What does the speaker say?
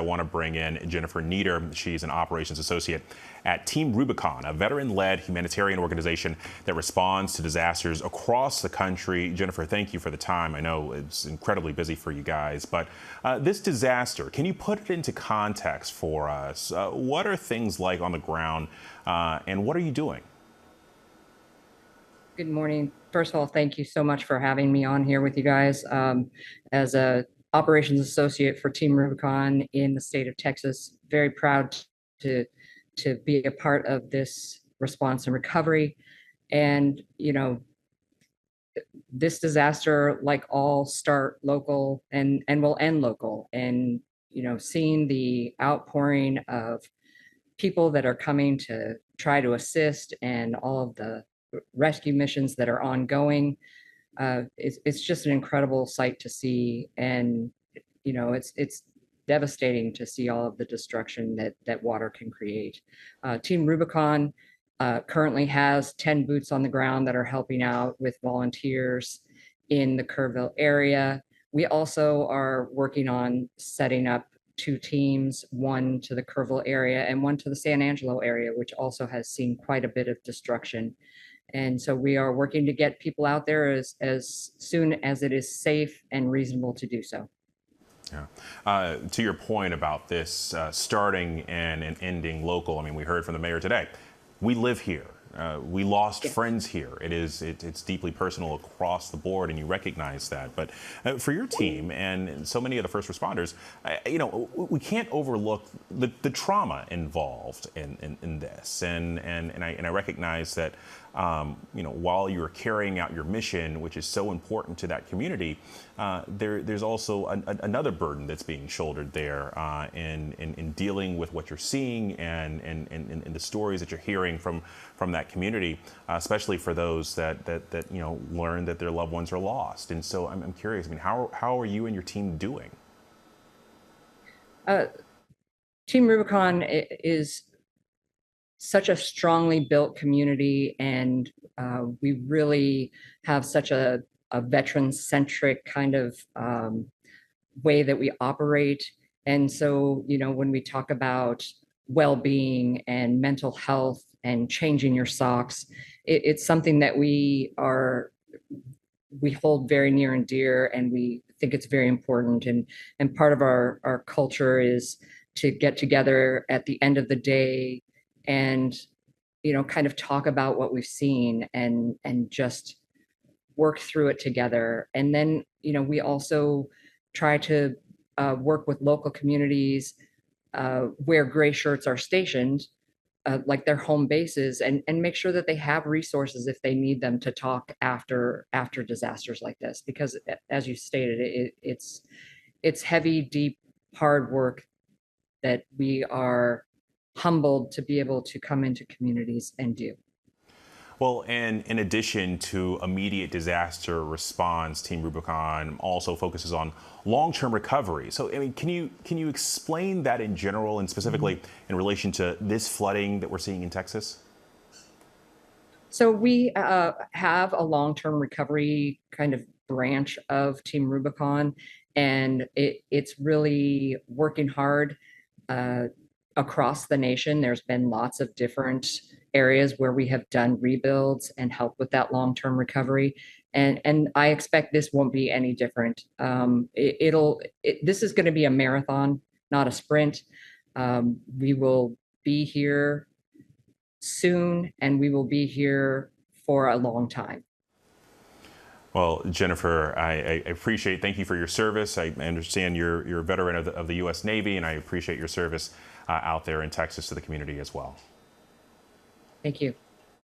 I want to bring in Jennifer Nieder. She's an operations associate at Team Rubicon, a veteran-led humanitarian organization that responds to disasters across the country. Jennifer, thank you for the time. I know it's incredibly busy for you guys, but this disaster, can you put it into context for us? What are things like on the ground, and what are you doing? Good morning. First of all, thank you so much for having me on here with you guys. As a operations associate for Team Rubicon in the state of Texas, very proud to be a part of this response and recovery. And this disaster, like all, start local and will end local. And seeing the outpouring of people that are coming to try to assist and all of the rescue missions that are ongoing, it's just an incredible sight to see. And it's devastating to see all of the destruction that water can create. Team Rubicon currently has 10 boots on the ground that are helping out with volunteers in the Kerrville area. We also are working on setting up 2 teams, one to the Kerrville area and one to the San Angelo area, which also has seen quite a bit of destruction. And so we are working to get people out there as soon as it is safe and reasonable to do so. Yeah. To your point about this starting and ending local, I mean, we heard from the mayor today. We live here. We lost friends here. It's deeply personal across the board, and you recognize that. But for your team and so many of the first responders, we can't overlook the trauma involved in this. And I recognize that while you're carrying out your mission, which is so important to that community, there's also another burden that's being shouldered there in dealing with what you're seeing and the stories that you're hearing from that community, especially for those that learn that their loved ones are lost. And so I'm curious. I mean, how are you and your team doing? Team Rubicon is such a strongly built community, and we really have such a veteran-centric kind of way that we operate. And so, when we talk about well-being and mental health and changing your socks, it's something that we hold very near and dear, and we think it's very important. And part of our culture is to get together at the end of the day and kind of talk about what we've seen and just work through it together. And then we also try to work with local communities where gray shirts are stationed, like their home bases, and make sure that they have resources if they need them to talk after disasters like this. Because as you stated, it's heavy, deep, hard work that we are humbled to be able to come into communities and do. Well, and in addition to immediate disaster response, Team Rubicon also focuses on long-term recovery. So, I mean, can you explain that in general and specifically in relation to this flooding that we're seeing in Texas? So we have a long-term recovery kind of branch of Team Rubicon, and it's really working hard across the nation. There's been lots of different areas where we have done rebuilds and help with that long-term recovery. And I expect this won't be any different. This is going to be a marathon, not a sprint. We will be here soon, and we will be here for a long time. Well, Jennifer, I appreciate. Thank you for your service. I understand you're a veteran of the U.S. Navy, and I appreciate your service out there in Texas to the community as well. Thank you.